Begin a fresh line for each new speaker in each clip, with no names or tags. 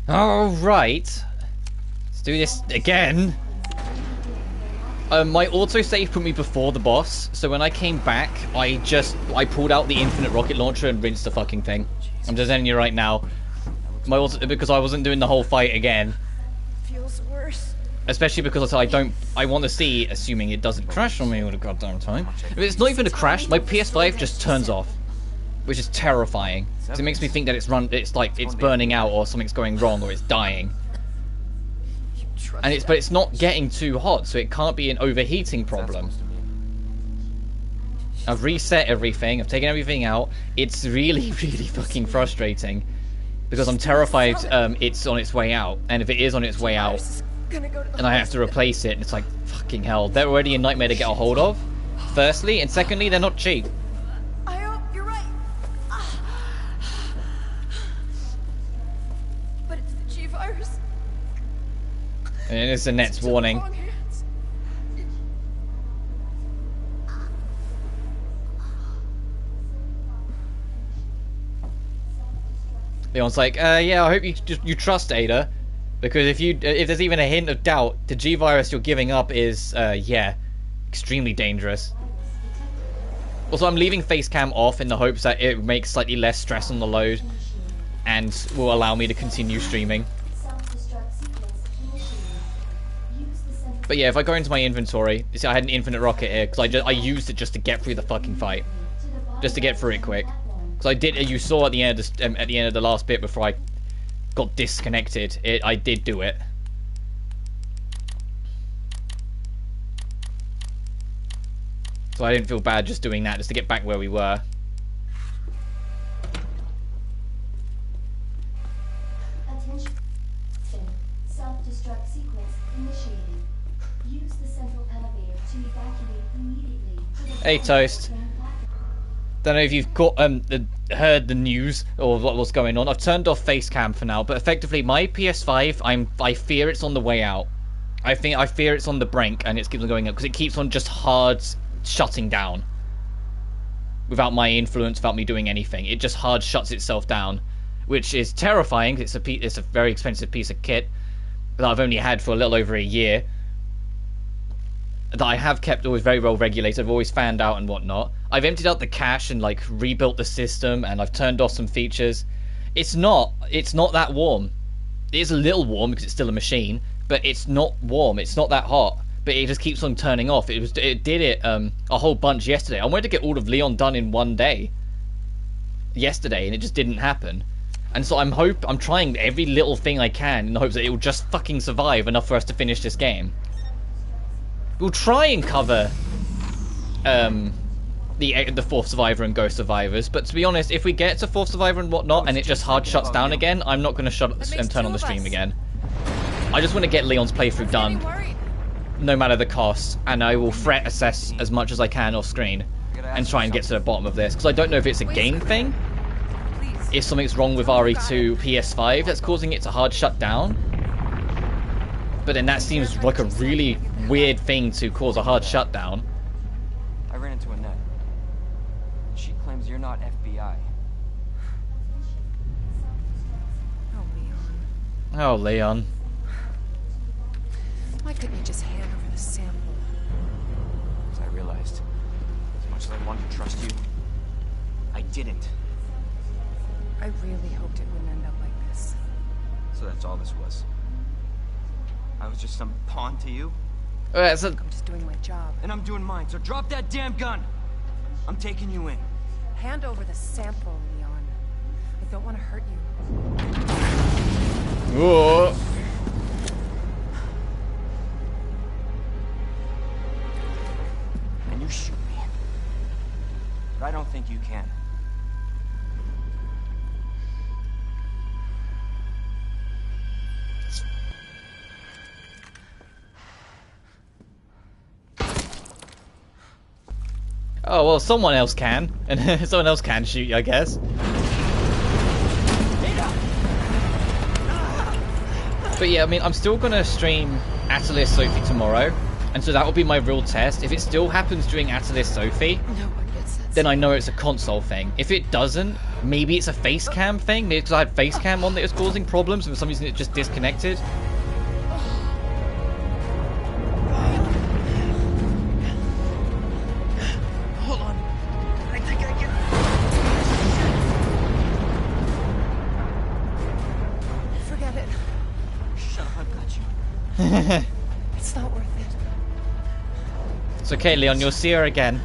Alright. Let's do this again. My autosave put me before the boss, so when I came back, I pulled out the infinite rocket launcher and rinsed the fucking thing. I'm just telling you right now. Because I wasn't doing the whole fight again.
Feels worse.
Especially because I want to see, assuming it doesn't crash on me all the goddamn time. If it's not even a crash, my PS5 just turns off. Which is terrifying. Because it makes me think that it's burning out or something's going wrong or it's dying. But it's not getting too hot, so it can't be an overheating problem. I've reset everything, I've taken everything out. It's really, really fucking frustrating. Because I'm terrified it's on its way out. And if it is on its way out, and I have to replace it, it's like, fucking hell. They're already a nightmare to get a hold of, firstly. And secondly, they're not cheap.
I hope you're right. But it's the G-Virus.
And it's Annette's warning. Leon's like, yeah, I hope you trust Ada, because if there's even a hint of doubt, the G-Virus you're giving up is, yeah, extremely dangerous. Also, I'm leaving Facecam off in the hopes that it makes slightly less stress on the load, and will allow me to continue streaming. But yeah, if I go into my inventory, you see I had an infinite rocket here, because I used it just to get through the fucking fight. Just to get through it quick. Because I did, you saw at the end of the last bit before I got disconnected, I did do it. So I didn't feel bad just doing that, just to get back where we were.
Attention. Self-destruct sequence initiated. Use the central elevator to evacuate immediately.
Hey, Toast. Don't know if you've heard the news or what was going on. I've turned off Facecam for now, but effectively my PS5, I fear it's on the way out. I fear it's on the brink and it keeps on going up because it keeps on just hard shutting down. Without my influence, without me doing anything, it just hard shuts itself down, which is terrifying. It's a very expensive piece of kit that I've only had for a little over a year. That I have kept always very well regulated. I've always fanned out and whatnot. I've emptied out the cache and like rebuilt the system, and I've turned off some features. It's not that warm. It is a little warm because it's still a machine, but it's not warm. It's not that hot. But it just keeps on turning off. It did it a whole bunch yesterday. I wanted to get all of Leon done in one day. Yesterday, and it just didn't happen. And so I'm trying every little thing I can in the hopes that it will just fucking survive enough for us to finish this game. We'll try and cover the fourth survivor and ghost survivors, but to be honest, if we get to fourth survivor and whatnot and it just hard shuts down again, I'm not going to turn on the stream again. I just want to get Leon's playthrough done, no matter the cost, and I will threat assess as much as I can off screen and try and get to the bottom of this, because I don't know if it's a game thing, if something's wrong with RE2 PS5 that's causing it to hard shut down. But then that seems like a really weird thing to cause a hard shutdown.
I ran into Annette. She claims you're not FBI.
Oh, Leon.
Oh, Leon.
Why couldn't you just hand over the sample?
As I realized, as much as I wanted to trust you, I didn't.
I really hoped it wouldn't end up like this.
So that's all this was. I was just some pawn to you?
Alright, so
I'm just doing my job.
And I'm doing mine, so drop that damn gun! I'm taking you in.
Hand over the sample, Leon. I don't want to hurt you.
whoa.
And you shoot me. But I don't think you can.
Oh, well, someone else can. And someone else can shoot you, I guess. But yeah, I mean, I'm still gonna stream Atelier Sophie tomorrow. And so that will be my real test. If it still happens during Atelier Sophie, then I know it's a console thing. If it doesn't, Maybe it's a face cam thing. Maybe because I had face cam on that was causing problems, and for some reason it just disconnected.
Hold on. I think I can.
Forget it.
Shut up, I've got you.
It's not worth it.
It's okay, Leon. You'll see her again.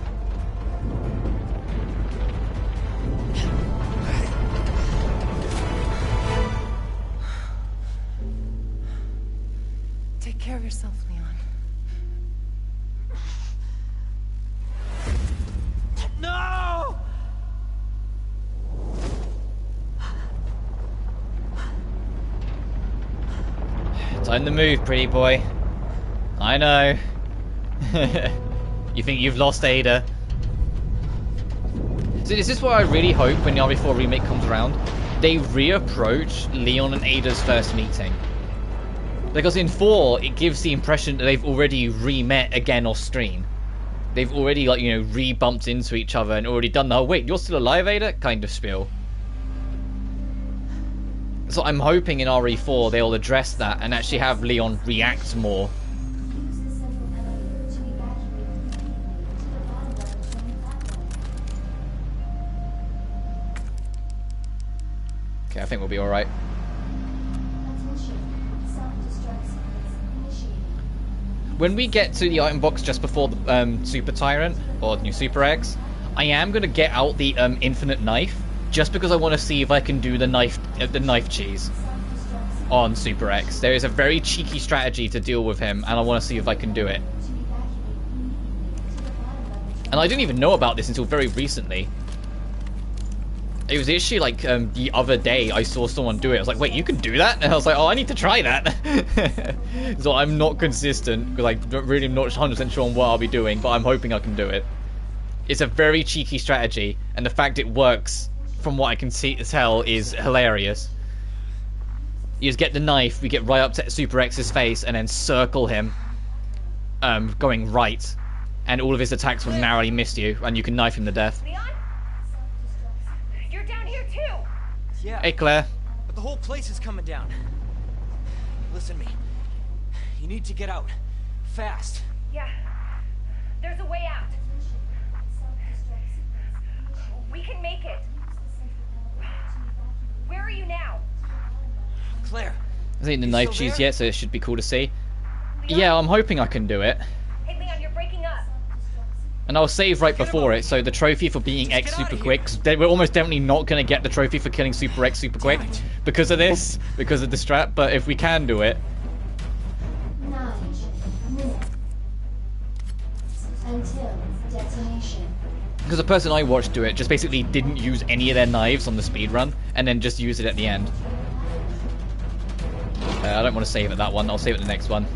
Take care of yourself, Leon.
No!
Time to move, pretty boy. I know. You think you've lost Ada? So this is what I really hope when the RE4 remake comes around. They reapproach Leon and Ada's first meeting. Because in 4, it gives the impression that they've already re-met again off screen. They've already, like, you know, re-bumped into each other and already done the whole, wait, you're still alive, Ada? Kind of spiel. So I'm hoping in RE4 they'll address that and actually have Leon react more.
Use the central elevator to evacuate immediately to the bottom level train platform.
Okay, I think we'll be alright.
Attention. Self-destruct sequence initiated.
When we get to the item box just before the Super Tyrant, or the new Super X, I am going to get out the infinite knife, just because I want to see if I can do the knife cheese on Super X. There is a very cheeky strategy to deal with him, and I want to see if I can do it. And I didn't even know about this until very recently. It was actually like the other day I saw someone do it. I was like, wait, you can do that? And I was like, oh, I need to try that. So I'm not consistent, because I'm really not 100% sure on what I'll be doing, but I'm hoping I can do it. It's a very cheeky strategy, and the fact it works, from what I can tell, is hilarious. You just get the knife, we get right up to Super X's face, and then circle him, going right, and all of his attacks will narrowly miss you, and you can knife him to death.
Leon? You're down here too!
Yeah.
Hey, Claire.
But the whole place is coming down. Listen to me. You need to get out. Fast.
Yeah. There's a way out. We can make it. Where are you now?
Claire.
I ain't the
You
knife
still
cheese
there?
yet, so it should be cool to see.
Leon?
Yeah, I'm hoping I can do it.
Hey, Leon, you're breaking up.
And I'll save right before it, so the trophy for beating X
get
super
outta
quick, 'cause we're almost definitely not going to get the trophy for killing Super X super quick because of this, because of the strap, but if we can do it.
9 minutes until detonation.
Because the person I watched do it just basically didn't use any of their knives on the speed run, and then just used it at the end. I don't want to save it that one, I'll save it the next one.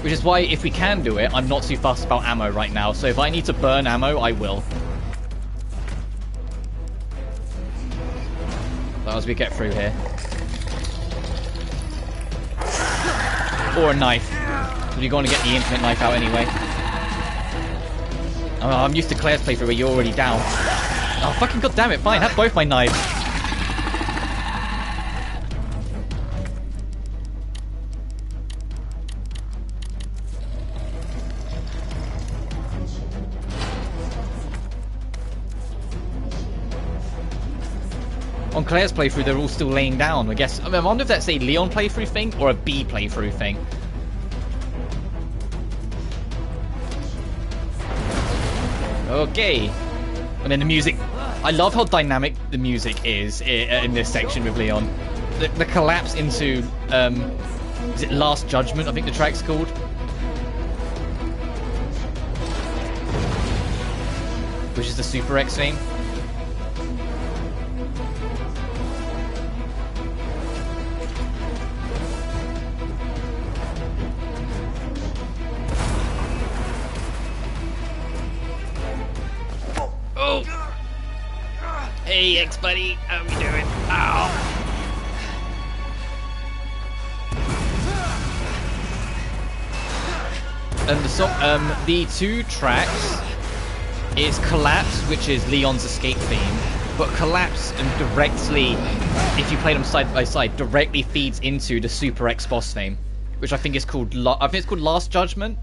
Which is why, if we can do it, I'm not too fussed about ammo right now, so if I need to burn ammo, I will. But as we get through here. Or a knife. Because you're going to get the infinite knife out anyway. Oh, I'm used to Claire's playthrough where you're already down. Oh, fucking goddammit, fine, have both my knives. On Claire's playthrough, they're all still laying down, I guess. I mean, I wonder if that's a Leon playthrough thing or a B playthrough thing. Okay. And then the music. I love how dynamic the music is in this section with Leon. The collapse into, is it Last Judgment, I think the track's called? Which is the Super X theme. Oh! Hey, X-Buddy, how we doing? Ow! And the two tracks is Collapse, which is Leon's escape theme, but collapse and directly, if you play them side by side, directly feeds into the Super X boss theme, which I think is called Last Judgment.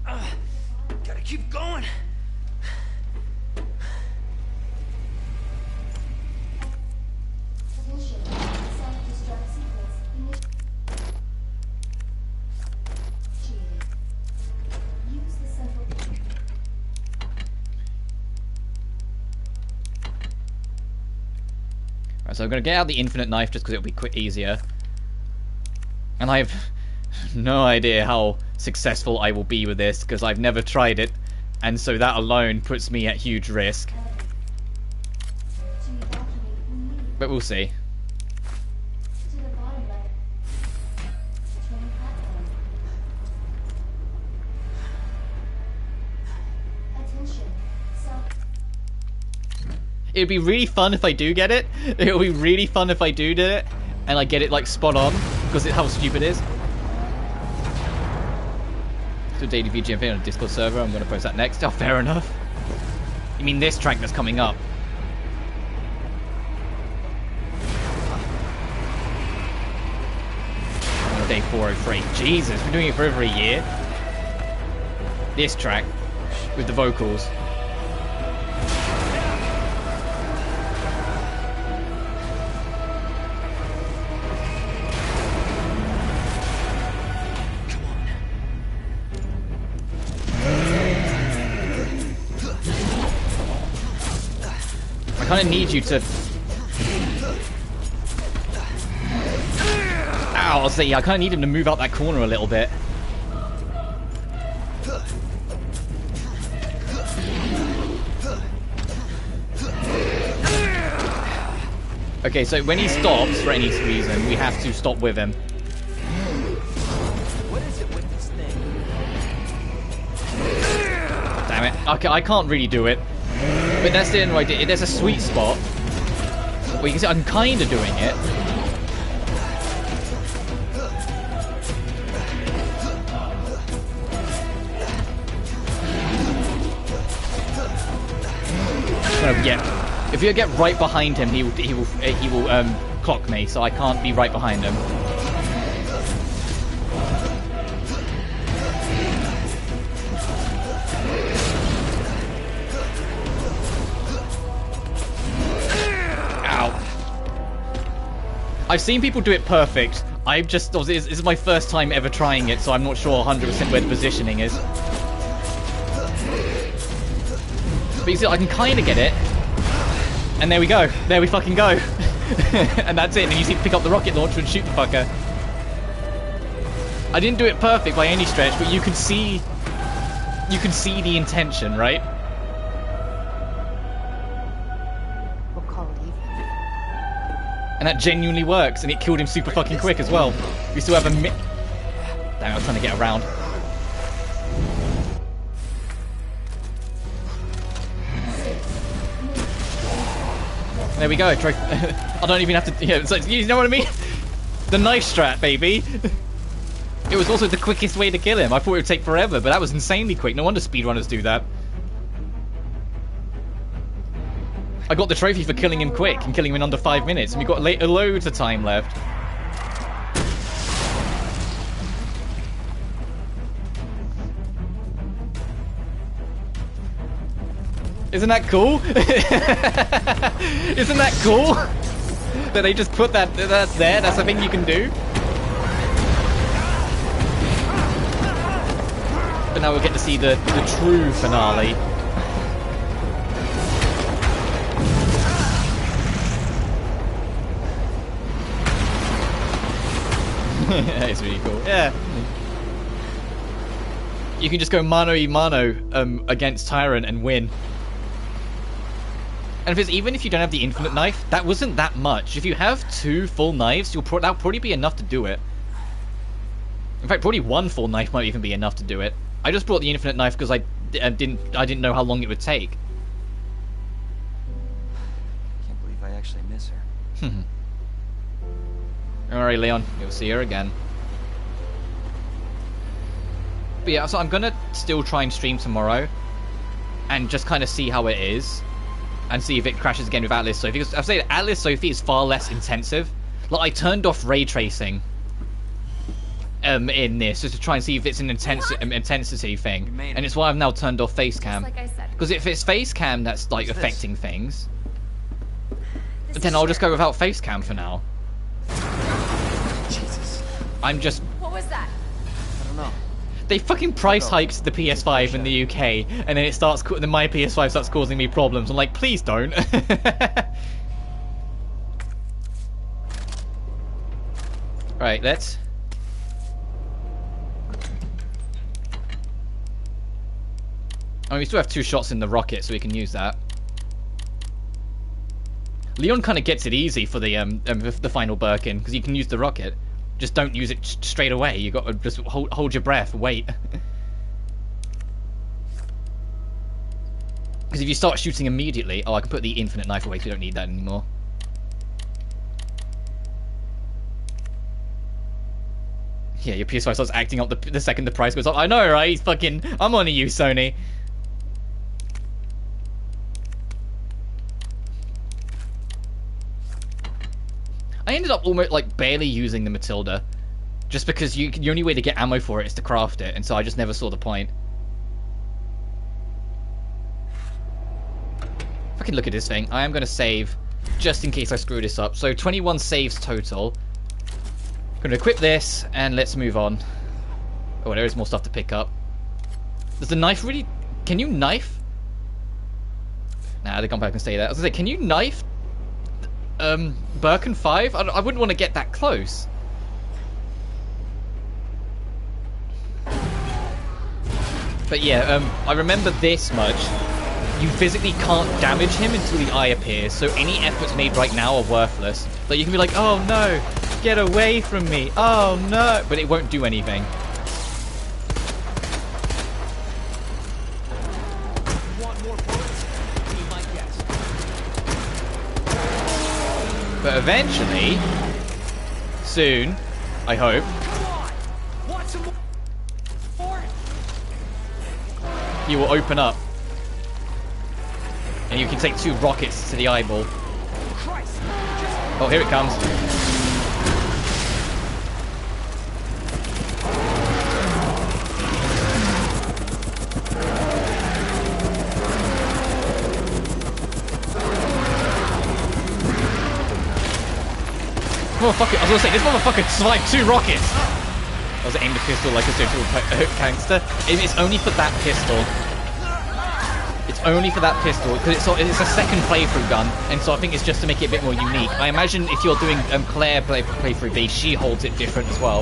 Gotta keep going.
Attention. Self-destruct sequence initiated. Use the central.
Right, so I'm gonna get out the infinite knife just because it'll be easier. And I have no idea how successful I will be with this because I've never tried it, and so that alone puts me at huge risk. But we'll see.
To the bottom left. Train platform. Attention.
It'd be really fun if I do get it. It'll be really fun if I do it, and I get it like spot on because how stupid it is. So daily VGMP on a Discord server. I'm gonna post that next. Oh, fair enough. You mean this track that's coming up? Oh, day 403. Jesus, we're doing it for over a year. This track with the vocals. I kind of need you to... Ow, I'll say, yeah, I kind of need him to move out that corner a little bit. Okay, so when he stops for any reason, we have to stop with him.
What is it with this thing?
Damn it. Okay, I can't really do it. But that's the only idea. There's a sweet spot where you can see I'm kind of doing it. Yeah. If you get right behind him, he will clock me, so I can't be right behind him. I've seen people do it perfect. I've just... This is my first time ever trying it, so I'm not sure 100% where the positioning is. But you see, I can kind of get it. And there we go. There we fucking go. And that's it. And you see pick up the rocket launcher and shoot the fucker. I didn't do it perfect by any stretch, but you can see... You can see the intention, right? And that genuinely works, and it killed him super fucking quick as well. We still have a Damn, I was trying to get around. There we go. I don't even have to... Yeah, it's like, you know what I mean? The knife strat, baby. It was also the quickest way to kill him. I thought it would take forever, but that was insanely quick. No wonder speedrunners do that. I got the trophy for killing him quick and killing him in under 5 minutes, and we've got loads of time left. Isn't that cool? Isn't that cool? That they just put that's there, that's a thing you can do. But now we'll get to see the true finale. It's really cool. Yeah. You can just go mano-y-mano against Tyrant and win. And even if you don't have the infinite knife, that wasn't that much. If you have 2 full knives, that'll probably be enough to do it. In fact, probably 1 full knife might even be enough to do it. I just brought the infinite knife because I didn't know how long it would take.
Can't believe I actually miss her.
Alright, Leon, you'll see her again. But yeah, so I'm gonna still try and stream tomorrow and just kind of see how it is. and see if it crashes again with Atlas Sophie. Because I've said Atlas Sophie is far less intensive. Like, I turned off ray tracing in this just to try and see if it's an intensity thing, and it's why I've now turned off face cam.
Like I said.
Because if it's face cam that's like affecting things, then I'll just go without face cam for now.
Jesus.
I'm just.
What was that?
I don't know.
They fucking price hiked the PS5 in the UK, and then it starts. Then my PS5 starts causing me problems. I'm like, please don't. Right, let's. I mean, we still have 2 shots in the rocket, so we can use that. Leon kind of gets it easy for the final Birkin, because you can use the rocket. Just don't use it straight away. You got to just hold your breath, wait. Because if you start shooting immediately, oh, I can put the infinite knife away, so we don't need that anymore. Yeah, your PS5 starts acting up the second the price goes up. I know, right? Fucking, I'm on to you, Sony. I ended up almost like barely using the Matilda, just because the only way to get ammo for it is to craft it, and so I just never saw the point. Fucking look at this thing. I am gonna save just in case I screw this up. So 21 saves total. Gonna equip this and let's move on. Oh, there is more stuff to pick up. Does the knife really? Can you knife? Nah, the gunpowder can stay there. I was gonna say, can you knife? Birkin 5? I wouldn't want to get that close. But yeah, I remember this much. You physically can't damage him until the eye appears, so any efforts made right now are worthless. Like, you can be like, oh no, get away from me, oh no, but it won't do anything. But eventually, soon, I hope, you will open up. And you can take 2 rockets to the eyeball. Oh, here it comes. Motherfucker, I was gonna say, this motherfucker survived 2 rockets! I was aimed a pistol like a total gangster. It's only for that pistol. It's only for that pistol, because it's a second playthrough gun, and so I think it's just to make it a bit more unique. I imagine if you're doing Claire playthrough B, she holds it different as well,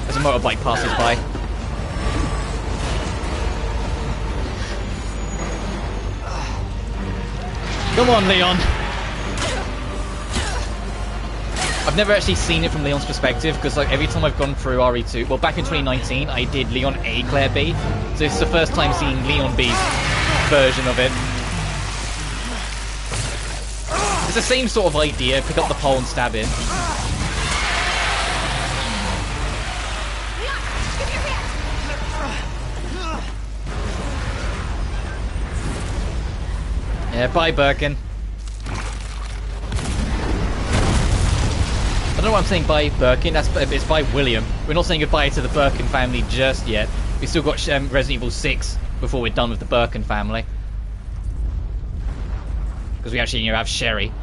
as a motorbike passes by. Come on, Leon! I've never actually seen it from Leon's perspective, because like every time I've gone through RE2, well, back in 2019, I did Leon A, Claire B, so it's the first time seeing Leon B's version of it. It's the same sort of idea, pick up the pole and stab in. Yeah, bye Birkin. I don't know why I'm saying bye Birkin, it's by William. We're not saying goodbye to the Birkin family just yet. We've still got Resident Evil 6 before we're done with the Birkin family. Because we actually have Sherry.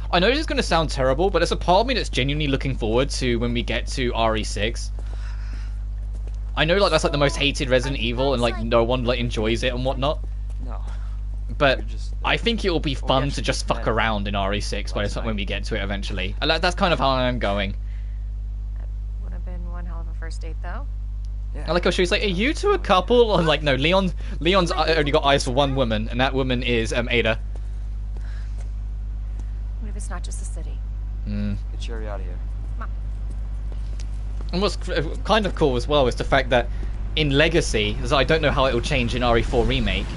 I know this is going to sound terrible, but there's a part of me that's genuinely looking forward to when we get to RE6. I know like that's like the most hated Resident Evil and like no one like enjoys it and whatnot.
No.
But I think it'll be fun to just fuck around in RE6 by the time when we get to it eventually. And that's kind of how I'm going.
That would have been one hell of a first date, though.
Yeah.
I like how she's like, are you two a couple? I'm like, no, Leon's only got eyes for one woman, and that woman is Ada.
What if it's not just the city?
Get Sherry out of here.
Come on.
And what's kind of cool as well is the fact that in Legacy, as I don't know how it will change in RE4 Remake,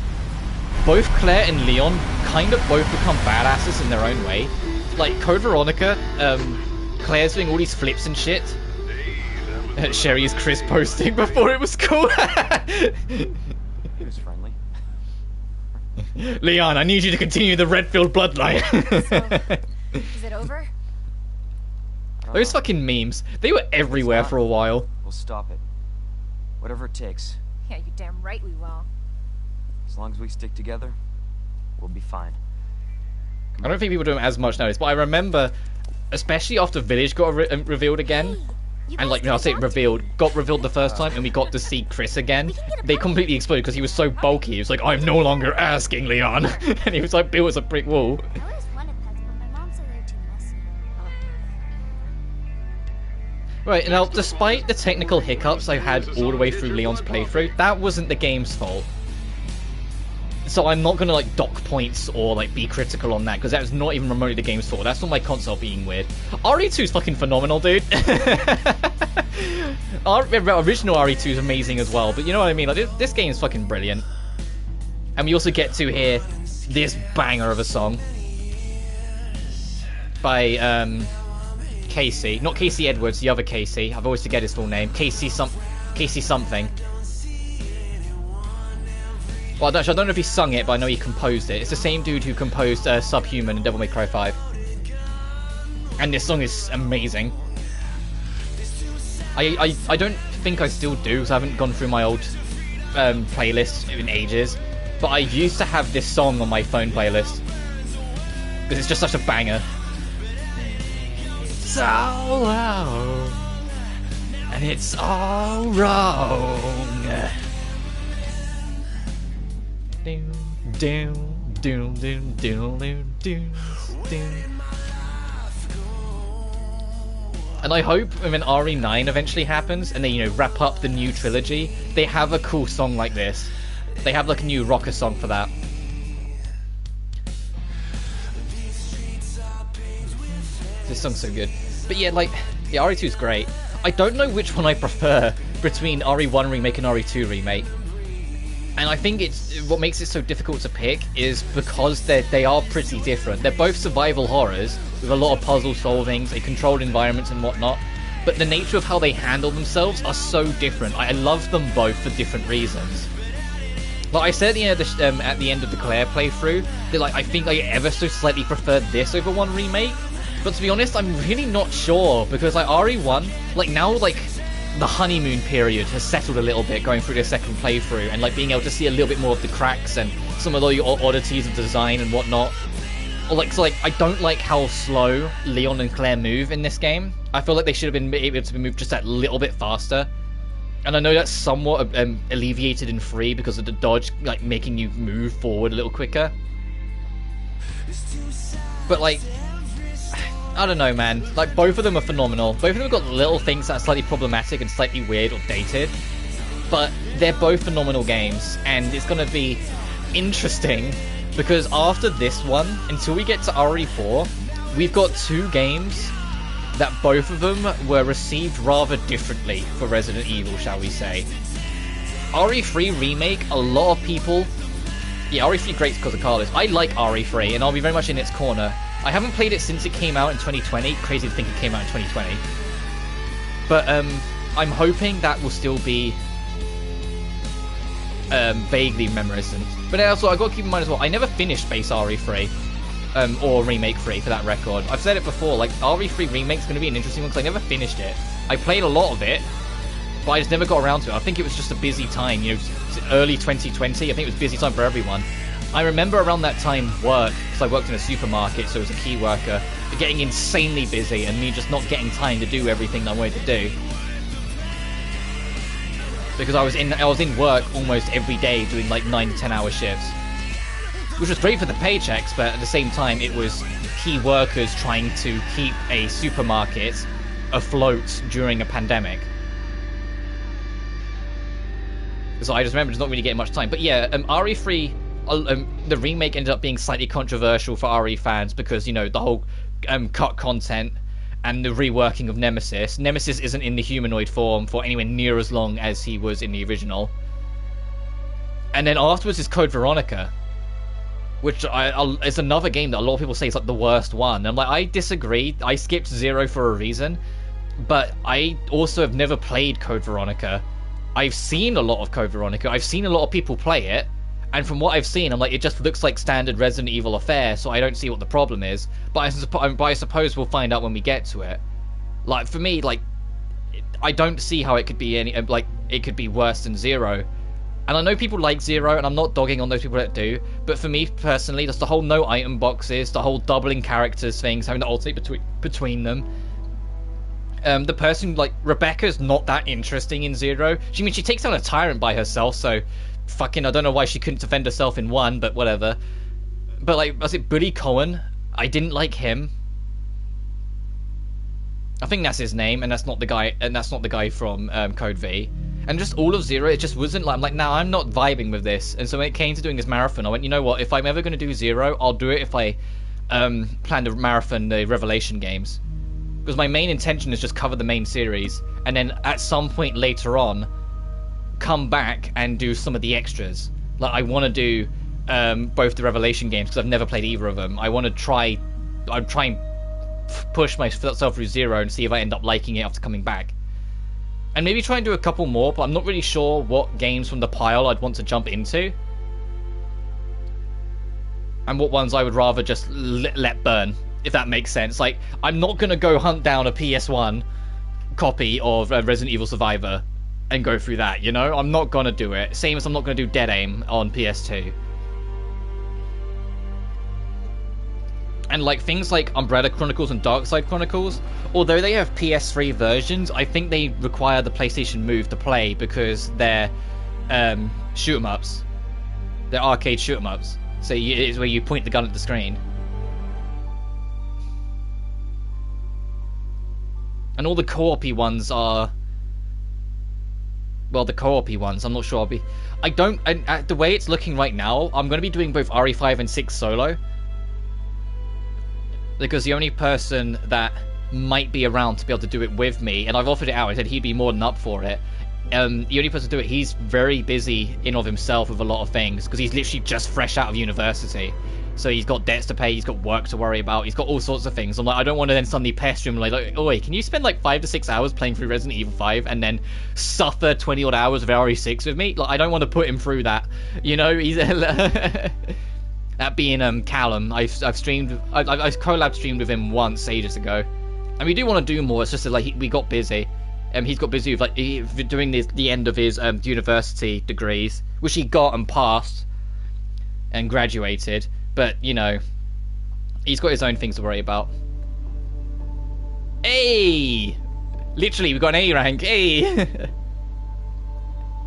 both Claire and Leon kind of both become badasses in their own way. Like, Code Veronica, Claire's doing all these flips and shit. Sherry is Chris posting before it was cool.
He was friendly.
Leon, I need you to continue the Redfield bloodline.
So, is it over?
Those fucking memes, they were everywhere for a while.
We'll stop it. Whatever it takes.
Yeah, you damn right we will.
As long as we stick together, we'll be fine.
I don't think people do it as much nowadays, but I remember, especially after Village got revealed again, and like, I'll say revealed, got revealed the first time, and we got to see Chris again, they completely exploded because he was so bulky. He was like, I'm no longer asking, Leon. And he was like built as a brick wall.
I always wanted pets, but my mom said they're too messy.
Right, now, despite the technical hiccups I had all the way through Leon's playthrough, that wasn't the game's fault. So I'm not gonna like dock points or like be critical on that, because that was not even remotely the game's fault. That's not my console being weird. RE2 is fucking phenomenal, dude. Original RE2 is amazing as well, but you know what I mean? Like this game is fucking brilliant. And we also get to hear this banger of a song by Casey, not Casey Edwards, the other Casey. I've always forget his full name. Casey something. Well, I don't know if he sung it, but I know he composed it. It's the same dude who composed Subhuman and Devil May Cry 5. And this song is amazing. I don't think I still do, because I haven't gone through my old playlist in ages. But I used to have this song on my phone playlist. Because it's just such a banger. It's all wrong. And it's all wrong. And I hope when RE9 eventually happens and they, you know, wrap up the new trilogy, they have a cool song like this. They have like a new rocker song for that. This song's so good. But yeah, like, yeah, RE2 is great. I don't know which one I prefer between RE1 remake and RE2 remake. And I think it's what makes it so difficult to pick is because they are pretty different. They're both survival horrors with a lot of puzzle solving, a controlled environments and whatnot. But the nature of how they handle themselves are so different. I love them both for different reasons. Like I said at the end of the Claire playthrough, that like I think I ever so slightly preferred this over one remake. But to be honest, I'm really not sure because like RE1, like now like the honeymoon period has settled a little bit going through the second playthrough and like being able to see a little bit more of the cracks and some of the oddities of design and whatnot. Or like, so like I don't like how slow Leon and Claire move in this game. I feel like they should have been able to move just that little bit faster. And I know that's somewhat alleviated in 3 because of the dodge like making you move forward a little quicker. But like, I don't know, man. Like, both of them are phenomenal. Both of them have got little things that are slightly problematic and slightly weird or dated. But they're both phenomenal games. And it's going to be interesting because after this one, until we get to RE4, we've got 2 games that both of them were received rather differently for Resident Evil, shall we say. RE3 Remake, a lot of people... Yeah, RE3 great because of Carlos. I like RE3, and I'll be very much in its corner. I haven't played it since it came out in 2020. Crazy to think it came out in 2020. But I'm hoping that will still be vaguely reminiscent. But also, I've got to keep in mind as well, I never finished base RE3. Or Remake 3 for that record. I've said it before, like, RE3 Remake's going to be an interesting one because I never finished it. I played a lot of it, but I just never got around to it. I think it was just a busy time, you know, early 2020. I think it was a busy time for everyone. I remember around that time work, because I worked in a supermarket, so I was a key worker, getting insanely busy and me just not getting time to do everything that I wanted to do. Because I was in work almost every day doing like 9 to 10 hour shifts. Which was great for the paychecks, but at the same time it was key workers trying to keep a supermarket afloat during a pandemic. So I just remember just not really getting much time. But yeah, RE3, the remake ended up being slightly controversial for RE fans because, you know, the whole cut content and the reworking of Nemesis. Nemesis isn't in the humanoid form for anywhere near as long as he was in the original. And then afterwards is Code Veronica, which is another game that a lot of people say is like the worst one. And I'm like, I disagree. I skipped 0 for a reason, but I also have never played Code Veronica. I've seen a lot of Code Veronica. I've seen a lot of people play it, And from what I've seen, I'm like, it just looks like standard Resident Evil affair, so I don't see what the problem is. But I suppose we'll find out when we get to it. Like, for me, like, I don't see how it could be it could be worse than Zero. And I know people like Zero, and I'm not dogging on those people that do, but for me personally, just the whole no item boxes, the whole doubling characters things, having to alternate between them. The person, like, Rebecca's not that interesting in Zero. She takes down a tyrant by herself, so fucking, I don't know why she couldn't defend herself in 1, but whatever. But, like, was it Buddy Cohen? I didn't like him. I think that's his name, and that's not the guy from Code V. And just all of Zero, it just wasn't like, I'm like, nah, I'm not vibing with this. And so when it came to doing this marathon, I went, you know what, if I'm ever going to do Zero, I'll do it if I plan to marathon the Revelation games. Because my main intention is just cover the main series, and then at some point later on, come back and do some of the extras. Like, I want to do both the Revelation games, because I've never played either of them. I'm trying and push myself through Zero and see if I end up liking it after coming back. And maybe try and do a couple more, but I'm not really sure what games from the pile I'd want to jump into. And what ones I would rather just let burn, if that makes sense. Like, I'm not going to go hunt down a PS1 copy of Resident Evil Survivor and go through that, you know? I'm not going to do it. Same as I'm not going to do Dead Aim on PS2. And like things like Umbrella Chronicles and Darkside Chronicles, although they have PS3 versions, I think they require the PlayStation Move to play because they're shoot 'em ups. They're arcade shoot 'em ups. So it's where you point the gun at the screen. And all the co-op-y ones are, well, the co-op-y ones, I'm not sure I'll be. The way it's looking right now, I'm going to be doing both RE5 and 6 solo. Because the only person that might be around to be able to do it with me, and I've offered it out, I said he'd be more than up for it. The only person to do it, he's very busy in of himself with a lot of things, because he's literally just fresh out of university. So he's got debts to pay, he's got work to worry about, he's got all sorts of things. I'm like, I don't want to then suddenly pester him like, oi, can you spend like 5 to 6 hours playing through Resident Evil 5 and then suffer 20 odd hours of RE6 with me? Like, I don't want to put him through that. You know, he's... That being Callum, I've collab streamed with him once ages ago, and we do want to do more. It's just that, like, we got busy, he's got busy with like doing the end of his university degrees, which he got and passed and graduated. But you know, he's got his own things to worry about. Hey, literally, we got an A rank. Hey, and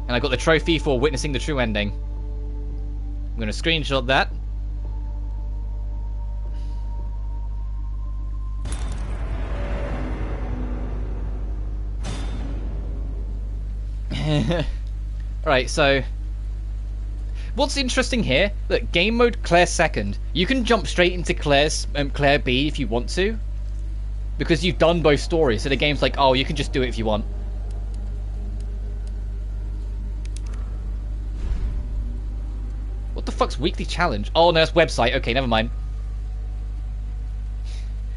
I got the trophy for witnessing the true ending. I'm gonna screenshot that. Alright, so what's interesting here, look, game mode Claire second. You can jump straight into Claire B if you want to, because you've done both stories, so the game's like, oh, you can just do it if you want. What the fuck's weekly challenge? Oh no, that's website. Okay, never mind.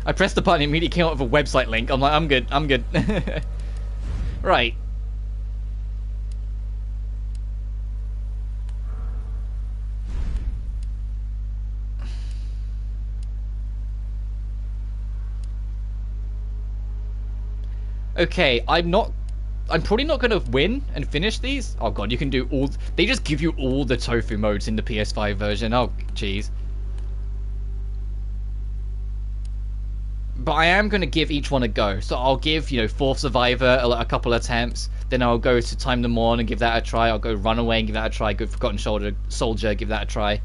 I pressed the button and immediately came up with a website link. I'm like, I'm good. Right. Okay, I'm probably not going to win and finish these. Oh god, you can do all... They just give you all the tofu modes in the PS5 version. Oh, jeez. But I am going to give each one a go. So I'll give, you know, Fourth Survivor a couple attempts. Then I'll go to Time to Mourn and give that a try. I'll go Runaway and give that a try. Go Forgotten Soldier, give that a try.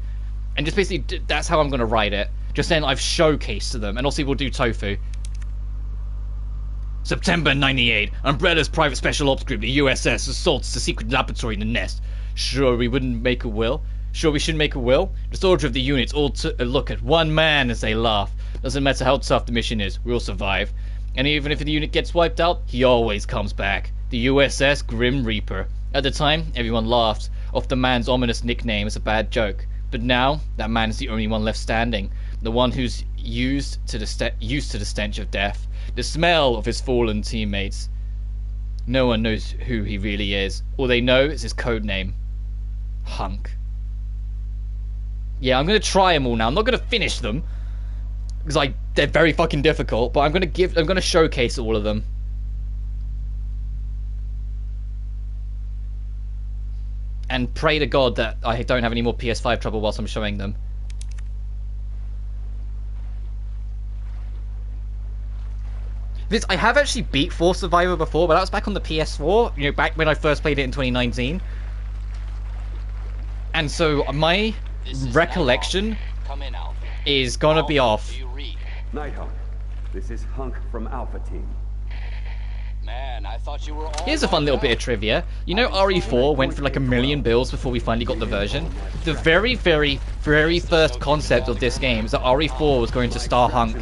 And just basically, that's how I'm going to write it. Just then I've showcased to them. And also we'll do Tofu. September 98. Umbrella's private special ops group, the USS, assaults the secret laboratory in the nest. Sure we wouldn't make a will? Sure we shouldn't make a will? The soldier of the units all look at one man as they laugh. Doesn't matter how tough the mission is, we'll survive. And even if the unit gets wiped out, he always comes back. The USS Grim Reaper. At the time, everyone laughed off the man's ominous nickname as a bad joke. But now, that man is the only one left standing. The one who's used to the stench of death. The smell of his fallen teammates. No one knows who he really is. All they know is his code name. Hunk. Yeah, I'm gonna try them all now. I'm not gonna finish them because they're very fucking difficult. But I'm gonna showcase all of them. And pray to God that I don't have any more PS5 trouble whilst I'm showing them. I have actually beat Force Survivor before, but that was back on the PS4. You know, back when I first played it in 2019. And so my recollection is gonna be off.
Nighthawk, this is Hunk from Alpha Team.
Man, I thought you were all
Here's a fun little bit of trivia. You know RE4 went for like 1 million builds before we finally got the version? The very, very, very first concept of this game is that RE4 was going to star Hunk.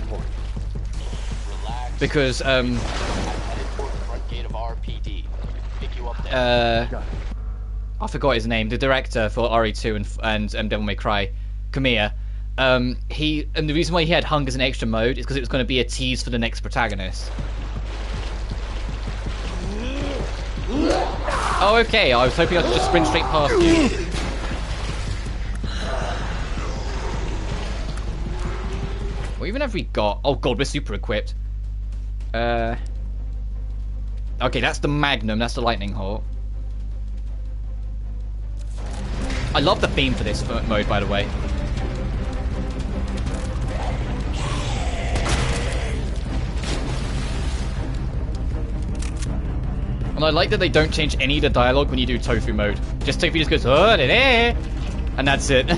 Because, I forgot his name, the director for RE2 and Devil May Cry, Kamiya. And the reason why he had Hunk as an extra mode is because it was going to be a tease for the next protagonist. Oh, okay, I was hoping I could just sprint straight past you. What even have we got? Oh god, we're super equipped. Okay, that's the Magnum, that's the Lightning Hawk. I love the theme for this mode, by the way. And I like that they don't change any of the dialogue when you do Tofu mode. Tofu just goes, oh, da, da, and that's it.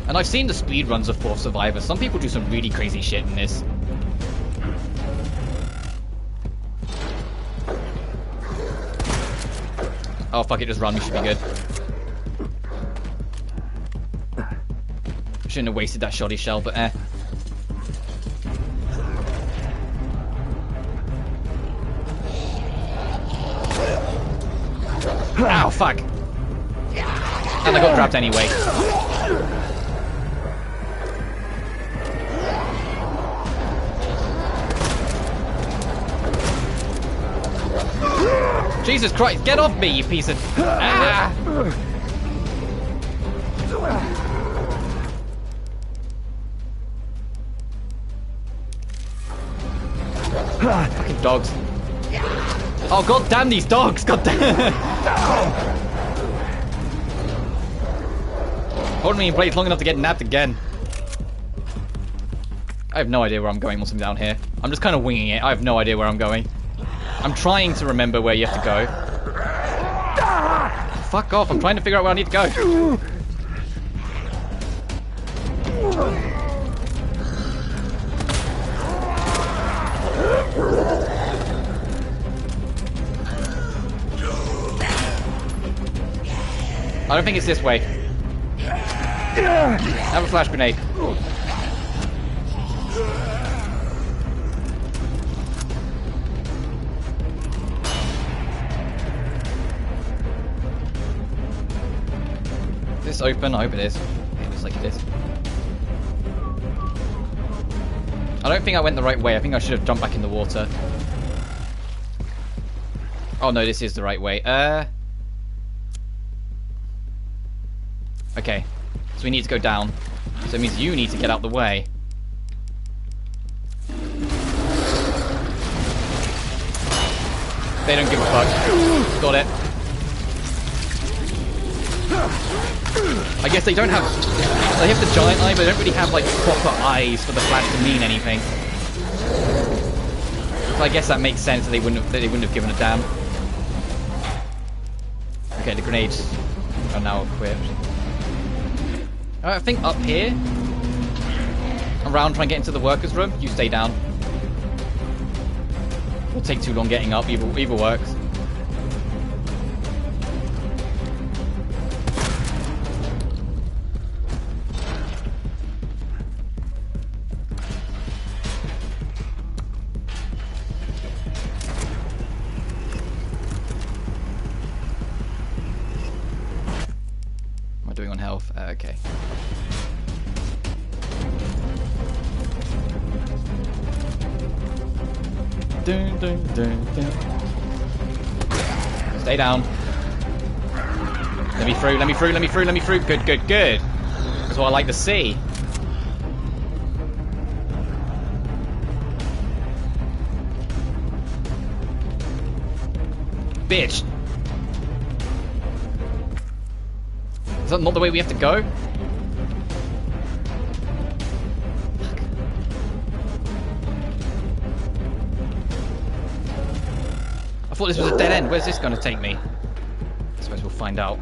And I've seen the speedruns of Force Survivor. Some people do some really crazy shit in this. Oh fuck it, just run, we should be good. Shouldn't have wasted that shoddy shell, but eh. Ow, fuck. And I got grabbed anyway. Jesus Christ, get off me, you piece of... Ah! Fucking dogs. Oh god damn these dogs, god damn. Holding me in place long enough to get napped again. I have no idea where I'm going once I'm down here. I'm just kind of winging it. I have no idea where I'm going. I'm trying to remember where you have to go. Fuck off, I'm trying to figure out where I need to go. I don't think it's this way. Have a flash grenade. Is this open? I hope it is. It looks like it is. I don't think I went the right way. I think I should have jumped back in the water. Oh no, this is the right way. Okay, so we need to go down. So it means you need to get out the way. They don't give a fuck. Got it. I guess they don't have... They have the giant eye, but they don't really have, like, proper eyes for the flash to mean anything. So I guess that makes sense that they wouldn't have given a damn. Okay, the grenades are now equipped. I think up here, around trying to get into the workers' room, you stay down. It'll take too long getting up, either works. What am I doing on health? Okay. Dun, dun, dun, dun. Stay down. Let me through, let me through, let me through, let me through. Good, good, good. That's what I like to see. Bitch. Is that not the way we have to go? I thought this was a dead end. Where's this going to take me? I suppose we'll find out.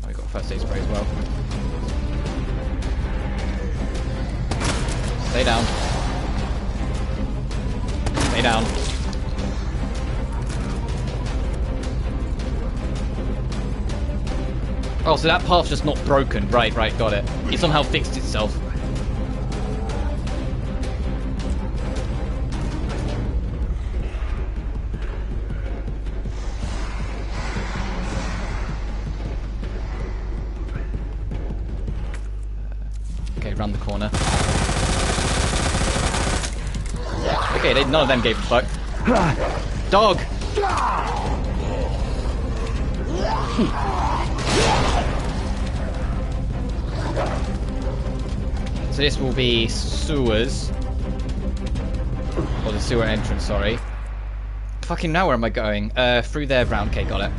I got a first aid spray as well. Stay down. Stay down. Oh, so that path's just not broken. Right, right, got it. It somehow fixed itself. Okay, round the corner. Okay, none of them gave a fuck. Dog! So this will be sewers. Or the sewer entrance, sorry. Fucking now where am I going? Through there, round. Okay, got it.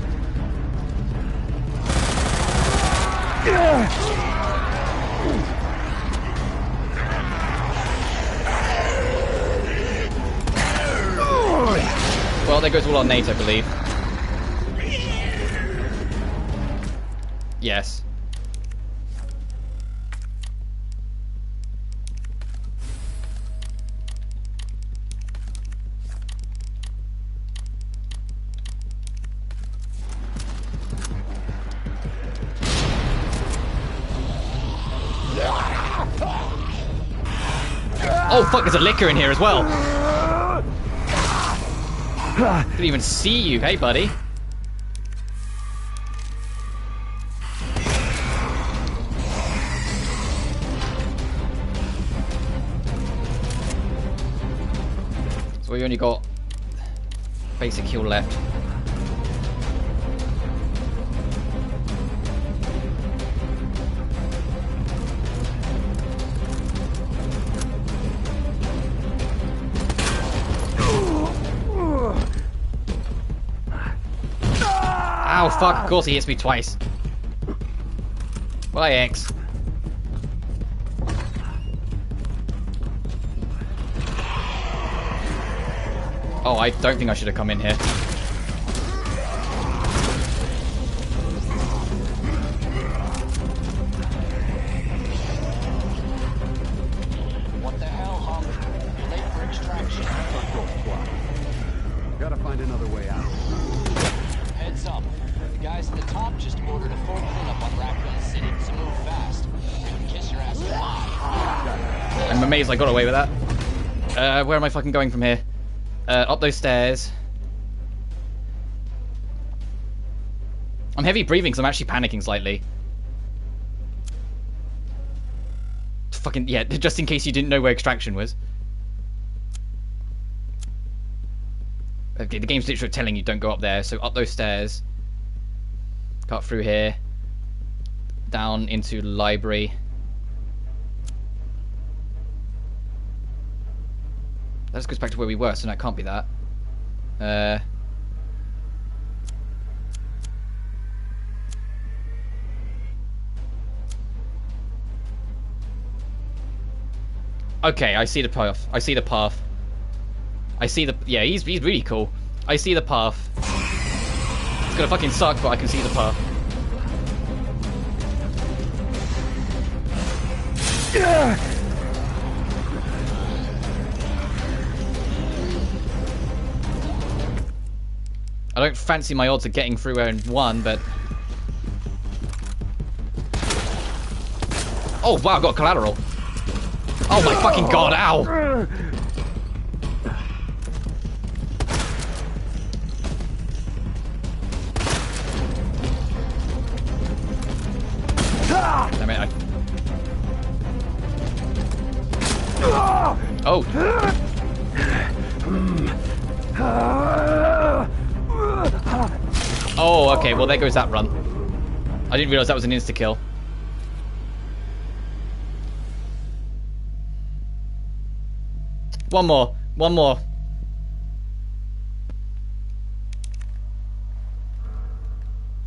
Well, there goes all our nades, I believe. Yes. Oh fuck, there's a liquor in here as well. Didn't even see you. Hey, buddy. So we only got basic heal left. Oh fuck, of course he hits me twice. Bye, X. Oh, I don't think I should have come in here.
What the hell, Hunk? You're late for extraction.
Gotta find another way out.
Heads up. The guys at the top just ordered a full cleanup on Raccoon City, so move fast. Kiss your ass goodbye.
I'm amazed I got away with that. Where am I fucking going from here? Up those stairs. I'm heavy breathing, so I'm actually panicking slightly. Fucking, yeah, just in case you didn't know where extraction was. Okay, the game's literally telling you don't go up there, so up those stairs. Cut through here. Down into the library. That just goes back to where we were, so that can't be that. Okay, I see the path. I see the path. I see the... Yeah, he's really cool. I see the path. It's gonna fucking suck, but I can see the path. I don't fancy my odds of getting through in one, but... Oh, wow, I got collateral. Oh my fucking god, ow! Damn it, Oh! Oh, okay, well there goes that run. I didn't realise that was an insta-kill. One more. One more.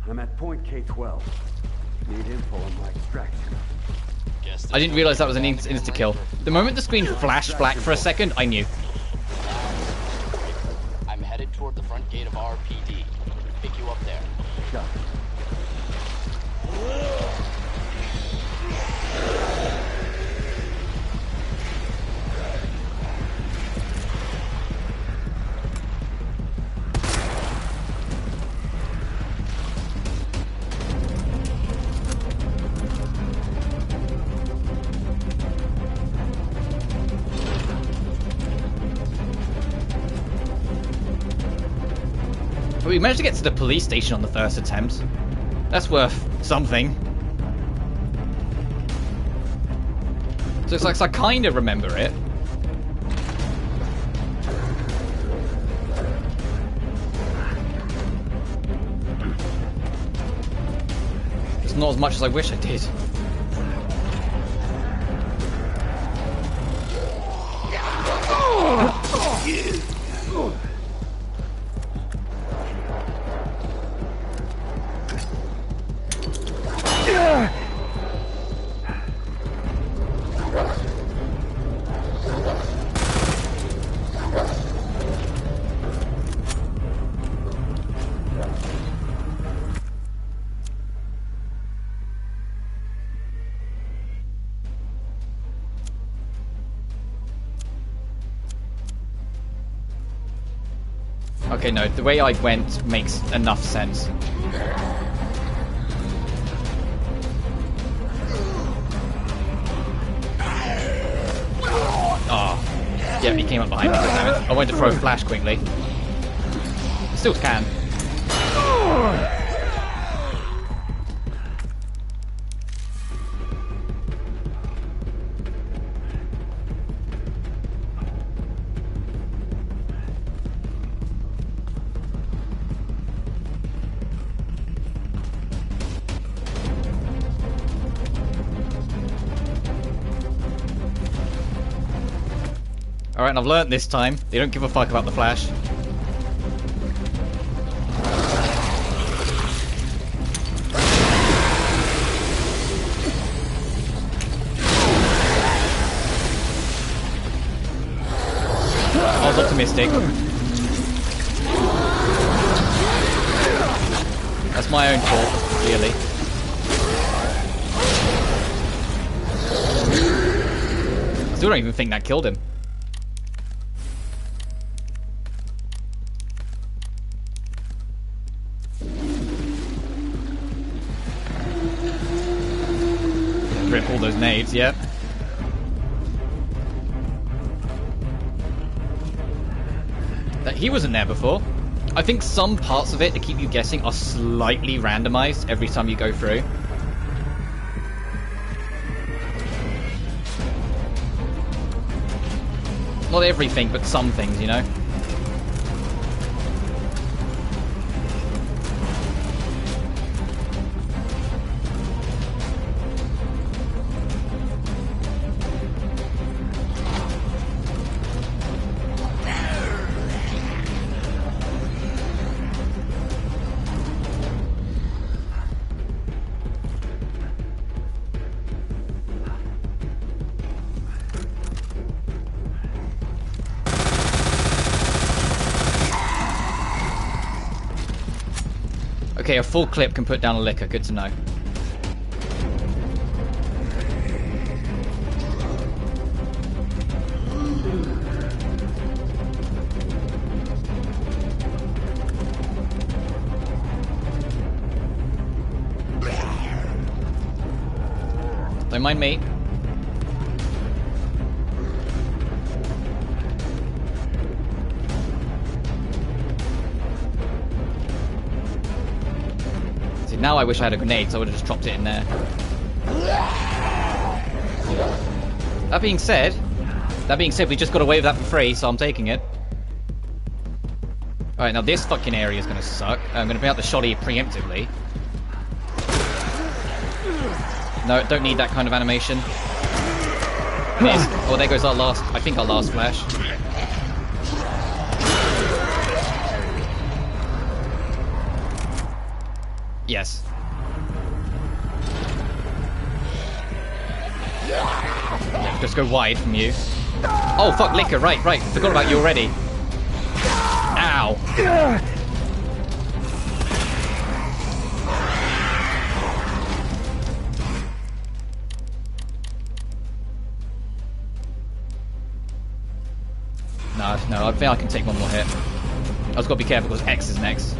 I'm at point K-12. Need info on my extraction.
I didn't realise that was an insta-kill. The moment the screen flashed black for a second, I knew.
I'm headed toward the front gate of RPD. Pick you up there.
Got it.
But we managed to get to the police station on the first attempt. That's worth something. So it's like I kind of remember it. It's not as much as I wish I did. Okay, no, the way I went makes enough sense. Oh. Yeah, he came up behind me. Damn it. I wanted to throw a flash quickly. Still can. Alright, and I've learnt this time, they don't give a fuck about the flash. I was optimistic. That's my own fault, clearly. I still don't even think that killed him. Rip all those nades, yep. He wasn't there before. I think some parts of it to keep you guessing are slightly randomized every time you go through. Not everything, but some things, you know? Okay, a full clip can put down a liquor. Good to know. Don't mind me. See, now I wish I had a grenade, so I would have just dropped it in there. That being said, we just got away with that for free, so I'm taking it. Alright, now this fucking area is gonna suck. I'm gonna bring out the shotty preemptively. No, don't need that kind of animation. Oh, there goes our last, I think our last flash. Yes. Yeah, just go wide from you. Oh, fuck, liquor, right. Forgot about you already. Ow. No, I think I can take one more hit. I just gotta be careful because X is next.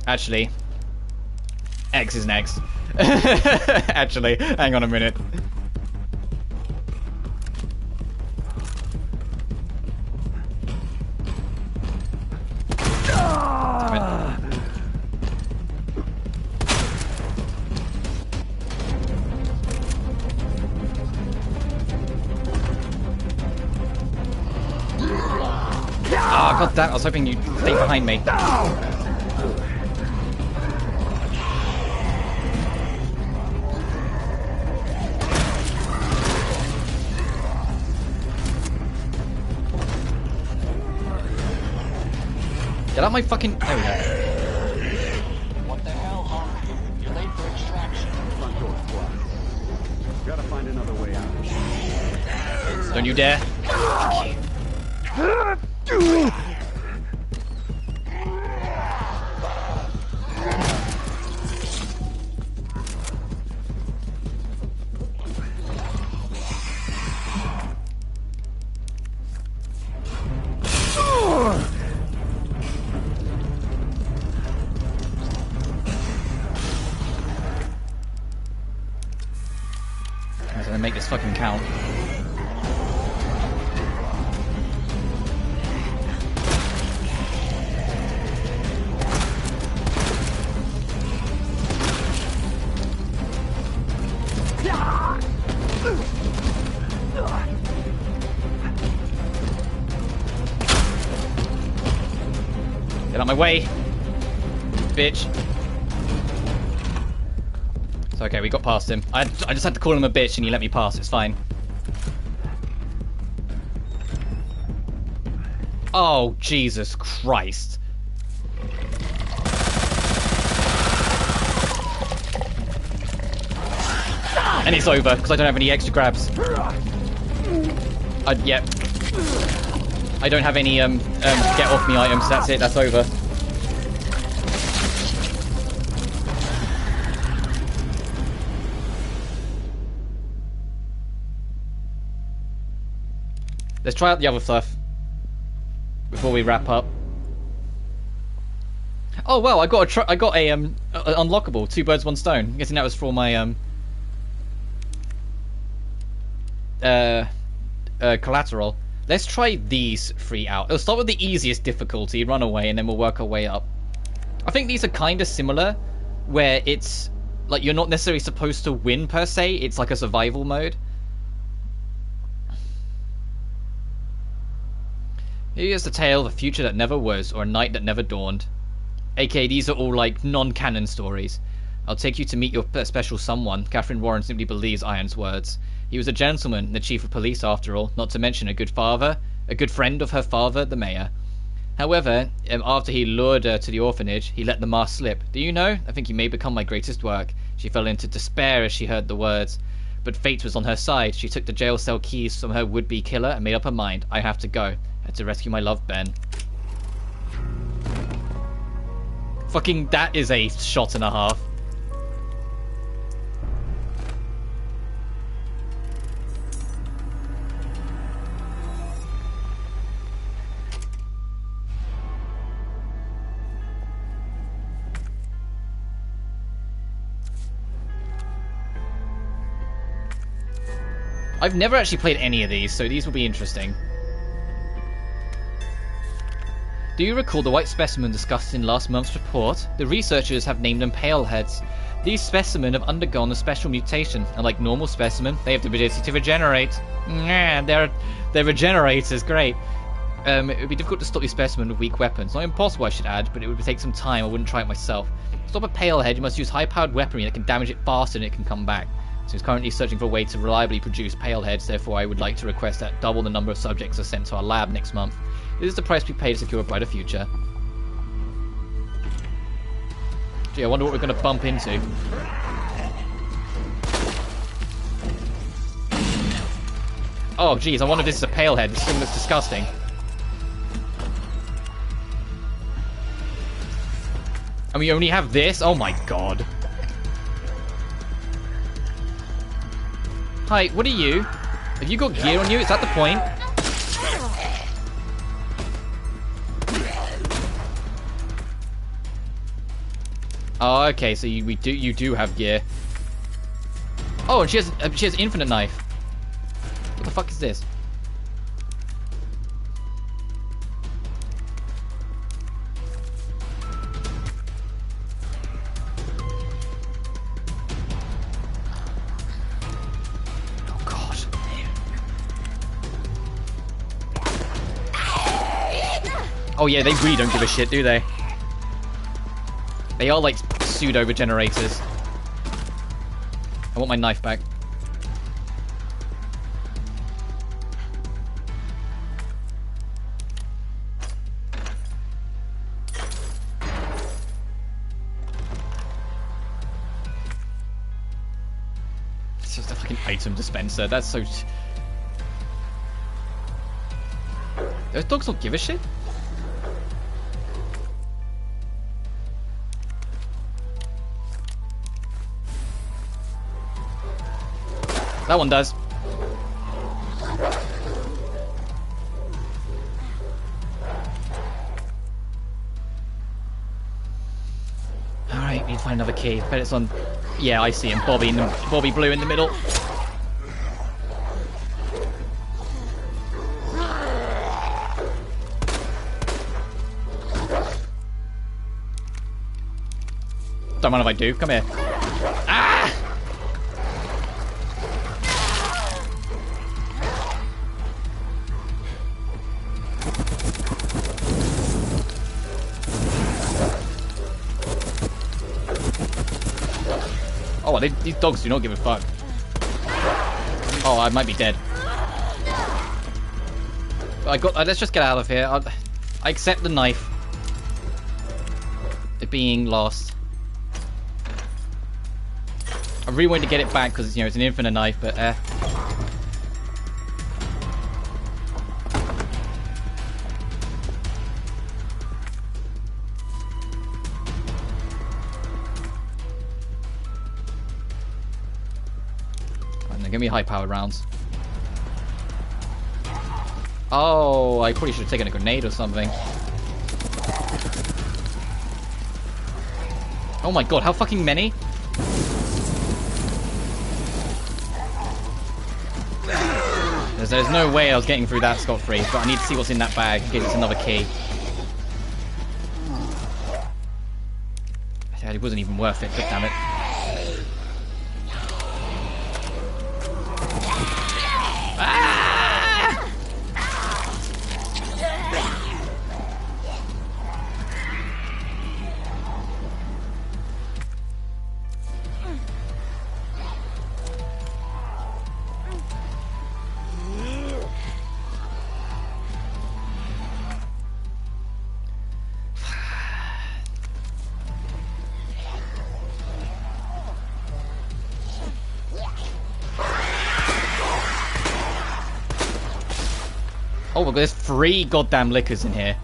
Actually, X is next. Actually, hang on a minute. Damn it. Oh, god damn, I was hoping you'd stay behind me. Get out my fucking... There we go.
What the hell, Hunk? You're late for extraction.
Front door squad. Gotta find another way out.
Don't you dare. I'm gonna make this fucking count. Get out my way, bitch. It's okay, we got past him. I just had to call him a bitch and he let me pass, it's fine. Oh, Jesus Christ. And it's over, because I don't have any extra grabs. Yep. I don't have any, get off me items, that's it, that's over. Let's try out the other stuff before we wrap up. Oh well, I got a unlockable, 2 birds 1 stone. I'm guessing that was for my collateral. Let's try these 3 out. It'll start with the easiest difficulty, run away, and then we'll work our way up. I think these are kind of similar, where it's like you're not necessarily supposed to win per se. It's like a survival mode. Here's the tale of a future that never was, or a night that never dawned. AKA, these are all like non-canon stories. I'll take you to meet your special someone. Catherine Warren simply believes Iron's words. He was a gentleman, the chief of police after all, not to mention a good father, a good friend of her father, the mayor. However, after he lured her to the orphanage, he let the mask slip. Do you know? I think he may become my greatest work. She fell into despair as she heard the words. But fate was on her side. She took the jail cell keys from her would-be killer and made up her mind. I have to go. I had to rescue my love, Ben. Fucking, that is a shot and a half. I've never actually played any of these, so these will be interesting. Do you recall the white specimen discussed in last month's report? The researchers have named them paleheads. These specimen have undergone a special mutation. Unlike normal specimen, they have the ability to regenerate. Yeah, they're regenerators, great. It would be difficult to stop these specimen with weak weapons. Not impossible, I should add, but it would take some time. I wouldn't try it myself. To stop a palehead, you must use high-powered weaponry that can damage it faster than it can come back. So it's currently searching for a way to reliably produce paleheads, therefore I would like to request that double the number of subjects are sent to our lab next month. This is the price we pay to secure a brighter future. Gee, I wonder what we're going to bump into. Oh, geez, I wonder if this is a palehead. This thing looks disgusting. And we only have this? Oh my god. Hi, what are you? Have you got gear on you? Is that the point? Oh, okay, so you do have gear. Oh, and she has infinite knife. What the fuck is this? Oh god. Oh yeah, they really don't give a shit, do they? They are like pseudo regenerators. I want my knife back. It's just a fucking item dispenser. That's so... Those dogs don't give a shit? That one does. Alright, we need to find another key. Bet it's on... Yeah, I see him. Bobby Blue in the middle. Don't mind if I do. Come here. Ah! Oh, these dogs do not give a fuck. Oh, I might be dead. Let's just get out of here. I accept the knife. It being lost. I really wanted to get it back because it's an infinite knife, but give me high-powered rounds. Oh, I probably should have taken a grenade or something. Oh my god, how fucking many? There's no way I was getting through that scot-free, but I need to see what's in that bag in case it's another key. Yeah, it wasn't even worth it, but damn it. Oh my god, there's 3 goddamn liquors in here.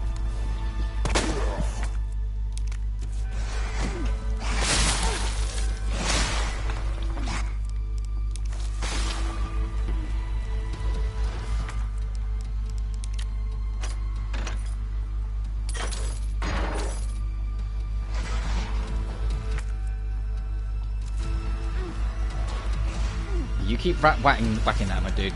You keep whacking that, my dude.